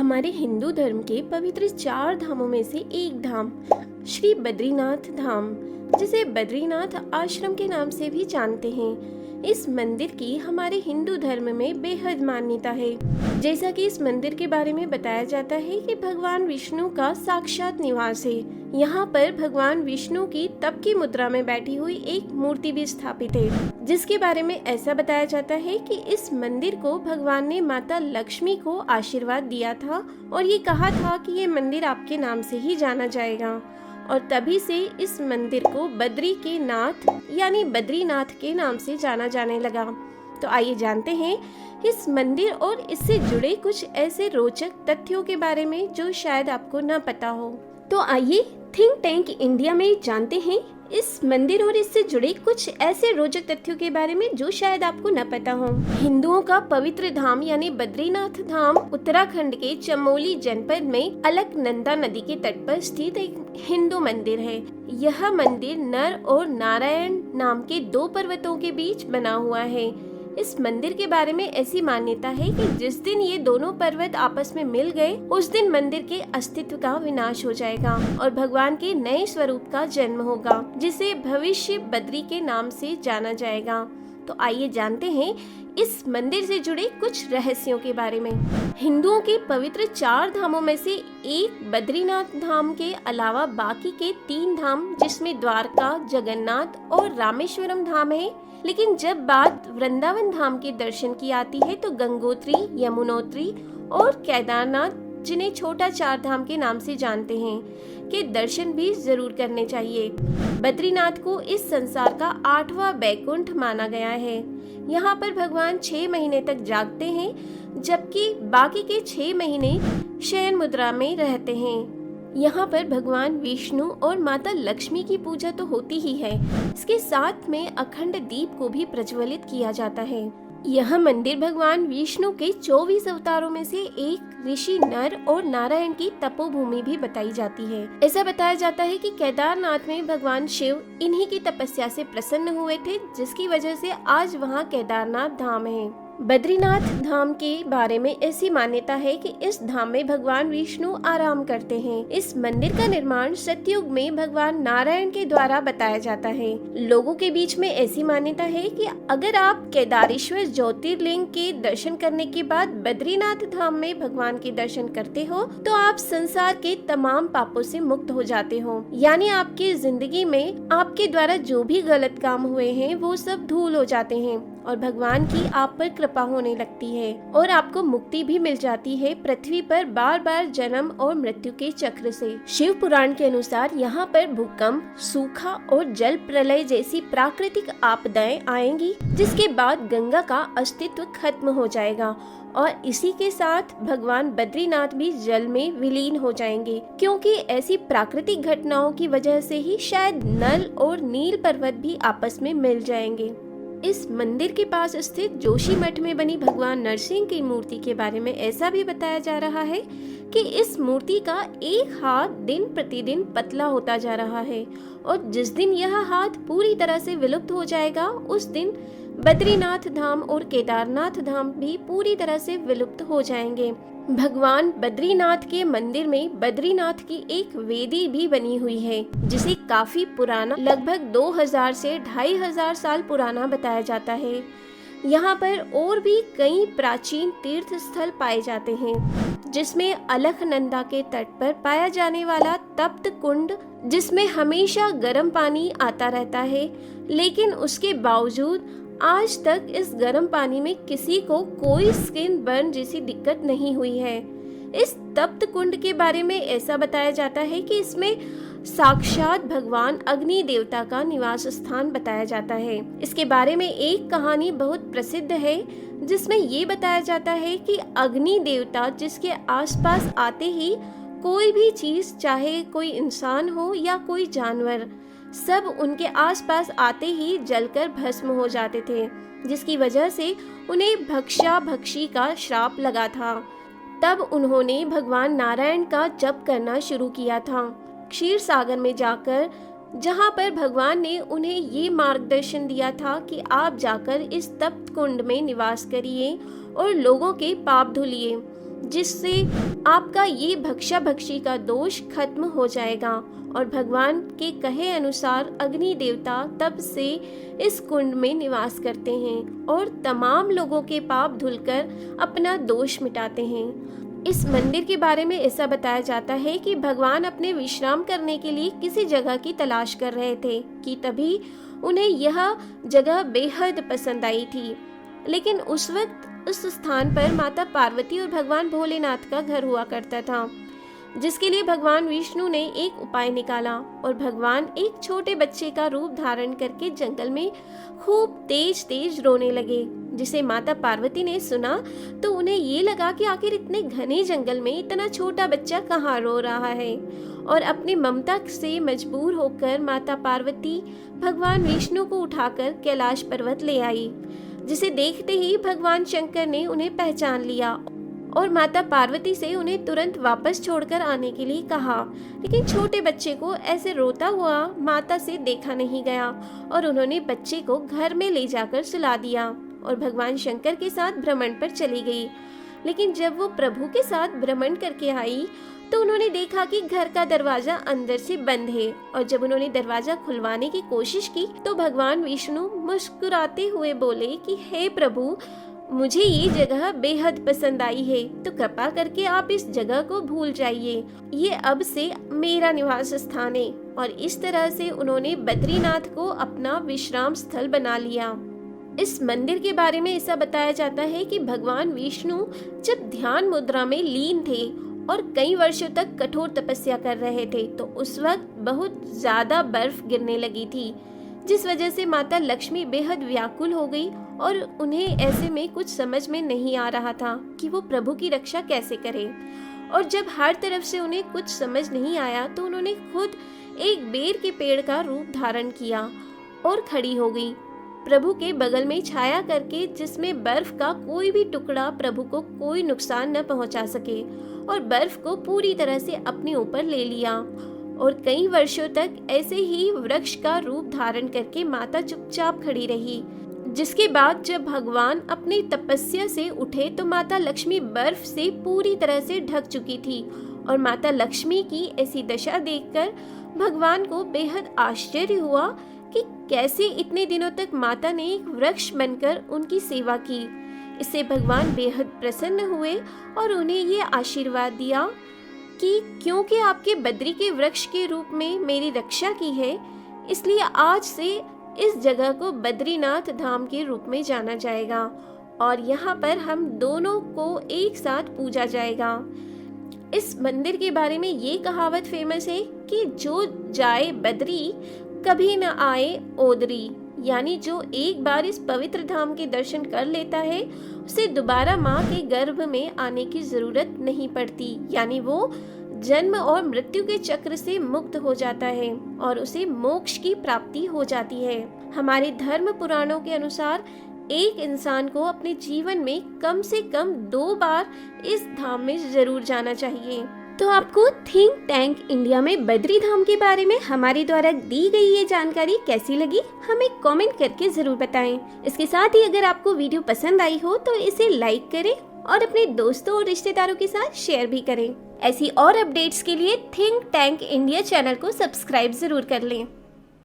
हमारे हिंदू धर्म के पवित्र 4 धामों में से एक धाम श्री बद्रीनाथ धाम, जिसे बद्रीनाथ आश्रम के नाम से भी जानते हैं। इस मंदिर की हमारे हिंदू धर्म में बेहद मान्यता है। जैसा कि इस मंदिर के बारे में बताया जाता है कि भगवान विष्णु का साक्षात निवास है। यहाँ पर भगवान विष्णु की तप की मुद्रा में बैठी हुई एक मूर्ति भी स्थापित है, जिसके बारे में ऐसा बताया जाता है कि इस मंदिर को भगवान ने माता लक्ष्मी को आशीर्वाद दिया था और ये कहा था कि ये मंदिर आपके नाम से ही जाना जाएगा, और तभी से इस मंदिर को बद्री के नाथ यानी बद्रीनाथ के नाम से जाना जाने लगा। तो आइए जानते हैं इस मंदिर और इससे जुड़े कुछ ऐसे रोचक तथ्यों के बारे में जो शायद आपको न पता हो। तो आइए थिंक टैंक इंडिया में जानते हैं इस मंदिर और इससे जुड़े कुछ ऐसे रोचक तथ्यों के बारे में जो शायद आपको न पता हो। हिंदुओं का पवित्र धाम यानी बद्रीनाथ धाम उत्तराखंड के चमोली जनपद में अलकनंदा नदी के तट पर स्थित एक हिंदू मंदिर है। यह मंदिर नर और नारायण नाम के 2 पर्वतों के बीच बना हुआ है। इस मंदिर के बारे में ऐसी मान्यता है कि जिस दिन ये दोनों पर्वत आपस में मिल गए, उस दिन मंदिर के अस्तित्व का विनाश हो जाएगा और भगवान के नए स्वरूप का जन्म होगा, जिसे भविष्य बद्री के नाम से जाना जाएगा। तो आइए जानते हैं इस मंदिर से जुड़े कुछ रहस्यों के बारे में। हिंदुओं के पवित्र 4 धामों में से एक बद्रीनाथ धाम के अलावा बाकी के 3 धाम, जिसमें द्वारका, जगन्नाथ और रामेश्वरम धाम है। लेकिन जब बात वृंदावन धाम के दर्शन की आती है तो गंगोत्री, यमुनोत्री और केदारनाथ, जिन्हें छोटा 4 धाम के नाम से जानते हैं, के दर्शन भी जरूर करने चाहिए। बद्रीनाथ को इस संसार का 8वां बैकुंठ माना गया है। यहाँ पर भगवान 6 महीने तक जागते हैं, जबकि बाकी के 6 महीने शयन मुद्रा में रहते हैं। यहाँ पर भगवान विष्णु और माता लक्ष्मी की पूजा तो होती ही है, इसके साथ में अखंड दीप को भी प्रज्वलित किया जाता है। यह मंदिर भगवान विष्णु के 24 अवतारों में से एक ऋषि नर और नारायण की तपोभूमि भी बताई जाती है। ऐसा बताया जाता है कि केदारनाथ में भगवान शिव इन्हीं की तपस्या से प्रसन्न हुए थे, जिसकी वजह से आज वहाँ केदारनाथ धाम है। बद्रीनाथ धाम के बारे में ऐसी मान्यता है कि इस धाम में भगवान विष्णु आराम करते हैं। इस मंदिर का निर्माण सतयुग में भगवान नारायण के द्वारा बताया जाता है। लोगों के बीच में ऐसी मान्यता है कि अगर आप केदारेश्वर ज्योतिर्लिंग के दर्शन करने के बाद बद्रीनाथ धाम में भगवान के दर्शन करते हो तो आप संसार के तमाम पापों से मुक्त हो जाते हो। यानी आपकी जिंदगी में आपके द्वारा जो भी गलत काम हुए हैं वो सब धूल हो जाते हैं और भगवान की आप पर कृपा होने लगती है और आपको मुक्ति भी मिल जाती है पृथ्वी पर बार बार जन्म और मृत्यु के चक्र से। शिव पुराण के अनुसार यहाँ पर भूकंप, सूखा और जल प्रलय जैसी प्राकृतिक आपदाएं आएंगी, जिसके बाद गंगा का अस्तित्व खत्म हो जाएगा और इसी के साथ भगवान बद्रीनाथ भी जल में विलीन हो जाएंगे, क्योंकि ऐसी प्राकृतिक घटनाओं की वजह से ही शायद नल और नील पर्वत भी आपस में मिल जाएंगे। इस मंदिर के पास स्थित जोशी मठ में बनी भगवान नरसिंह की मूर्ति के बारे में ऐसा भी बताया जा रहा है कि इस मूर्ति का एक हाथ दिन प्रतिदिन पतला होता जा रहा है और जिस दिन यह हाथ पूरी तरह से विलुप्त हो जाएगा, उस दिन बद्रीनाथ धाम और केदारनाथ धाम भी पूरी तरह से विलुप्त हो जाएंगे। भगवान बद्रीनाथ के मंदिर में बद्रीनाथ की एक वेदी भी बनी हुई है, जिसे काफी पुराना, लगभग 2000 से 2500 साल पुराना बताया जाता है। यहाँ पर और भी कई प्राचीन तीर्थ स्थल पाए जाते हैं, जिसमें अलकनंदा के तट पर पाया जाने वाला तप्त कुंड, जिसमें हमेशा गर्म पानी आता रहता है, लेकिन उसके बावजूद आज तक इस गर्म पानी में किसी को कोई स्किन बर्न जैसी दिक्कत नहीं हुई है। इस तप्त कुंड के बारे में ऐसा बताया जाता है कि इसमें साक्षात भगवान अग्नि देवता का निवास स्थान बताया जाता है। इसके बारे में एक कहानी बहुत प्रसिद्ध है, जिसमें ये बताया जाता है कि अग्नि देवता जिसके आसपास आते ही कोई भी चीज, चाहे कोई इंसान हो या कोई जानवर, सब उनके आसपास आते ही जलकर भस्म हो जाते थे, जिसकी वजह से उन्हें भक्षा भक्षी का श्राप लगा था। तब उन्होंने भगवान नारायण का जप करना शुरू किया था क्षीर सागर में जाकर, जहाँ पर भगवान ने उन्हें ये मार्गदर्शन दिया था कि आप जाकर इस तप्त कुंड में निवास करिए और लोगों के पाप धुलिए, जिससे आपका ये भक्षा भक्षी का दोष खत्म हो जाएगा। और भगवान के कहे अनुसार अग्नि देवता तब से इस कुंड में निवास करते हैं और तमाम लोगों के पाप धुलकर अपना दोष मिटाते हैं। इस मंदिर के बारे में ऐसा बताया जाता है कि भगवान अपने विश्राम करने के लिए किसी जगह की तलाश कर रहे थे कि तभी उन्हें यह जगह बेहद पसंद आई थी। लेकिन उस वक्त उस स्थान पर माता पार्वती और भगवान भोलेनाथ का घर हुआ करता था, जिसके लिए भगवान विष्णु ने एक उपाय निकाला और भगवान एक छोटे बच्चे का रूप धारण करके जंगल में खूब तेज तेज रोने लगे। जिसे माता पार्वती ने सुना तो उन्हें ये लगा कि आखिर इतने घने जंगल में इतना छोटा बच्चा कहाँ रो रहा है, और अपनी ममता से मजबूर होकर माता पार्वती भगवान विष्णु को उठाकर कैलाश पर्वत ले आई, जिसे देखते ही भगवान शंकर ने उन्हें पहचान लिया और माता पार्वती से उन्हें तुरंत वापस छोड़कर आने के लिए कहा। लेकिन छोटे बच्चे को ऐसे रोता हुआ माता से देखा नहीं गया और उन्होंने बच्चे को घर में ले जाकर सुला दिया और भगवान शंकर के साथ भ्रमण पर चली गई। लेकिन जब वो प्रभु के साथ भ्रमण करके आई तो उन्होंने देखा कि घर का दरवाजा अंदर से बंद है, और जब उन्होंने दरवाजा खुलवाने की कोशिश की तो भगवान विष्णु मुस्कुराते हुए बोले कि हे प्रभु, मुझे ये जगह बेहद पसंद आई है, तो कृपा करके आप इस जगह को भूल जाइए, ये अब से मेरा निवास स्थान है। और इस तरह से उन्होंने बद्रीनाथ को अपना विश्राम स्थल बना लिया। इस मंदिर के बारे में ऐसा बताया जाता है कि भगवान विष्णु जब ध्यान मुद्रा में लीन थे और कई वर्षों तक कठोर तपस्या कर रहे थे तो उस वक्त बहुत ज्यादा बर्फ गिरने लगी थी, जिस वजह से माता लक्ष्मी बेहद व्याकुल हो गई और उन्हें ऐसे में कुछ समझ में नहीं आ रहा था कि वो प्रभु की रक्षा कैसे करें। और जब हर तरफ से उन्हें कुछ समझ नहीं आया तो उन्होंने खुद एक बेर के पेड़ का रूप धारण किया और खड़ी हो गई प्रभु के बगल में छाया करके, जिसमें बर्फ का कोई भी टुकड़ा प्रभु को कोई नुकसान न पहुंचा सके, और बर्फ को पूरी तरह से अपने ऊपर ले लिया। और कई वर्षों तक ऐसे ही वृक्ष का रूप धारण करके माता चुपचाप खड़ी रही। जिसके बाद जब भगवान अपनी तपस्या से उठे तो माता लक्ष्मी बर्फ से पूरी तरह से ढक चुकी थी, और माता लक्ष्मी की ऐसी दशा देखकर भगवान को बेहद आश्चर्य हुआ कि कैसे इतने दिनों तक माता ने एक वृक्ष बनकर उनकी सेवा की। इससे भगवान बेहद प्रसन्न हुए और उन्हें ये आशीर्वाद दिया कि क्योंकि आपके बद्री के वृक्ष के रूप में मेरी रक्षा की है, इसलिए आज से इस जगह को बद्रीनाथ धाम के रूप में जाना जाएगा और यहाँ पर हम दोनों को एक साथ पूजा जाएगा। इस मंदिर के बारे में ये कहावत फेमस है कि जो जाए बद्री कभी न आए ओदरी, यानी जो एक बार इस पवित्र धाम के दर्शन कर लेता है उसे दोबारा माँ के गर्भ में आने की जरूरत नहीं पड़ती, यानी वो जन्म और मृत्यु के चक्र से मुक्त हो जाता है और उसे मोक्ष की प्राप्ति हो जाती है। हमारे धर्म पुराणों के अनुसार एक इंसान को अपने जीवन में कम से कम 2 बार इस धाम में जरूर जाना चाहिए। तो आपको थिंक टैंक इंडिया में बद्री धाम के बारे में हमारे द्वारा दी गई ये जानकारी कैसी लगी, हमें कमेंट करके जरूर बताएं। इसके साथ ही अगर आपको वीडियो पसंद आई हो तो इसे लाइक करें और अपने दोस्तों और रिश्तेदारों के साथ शेयर भी करें। ऐसी और अपडेट्स के लिए थिंक टैंक इंडिया चैनल को सब्सक्राइब जरूर कर लें।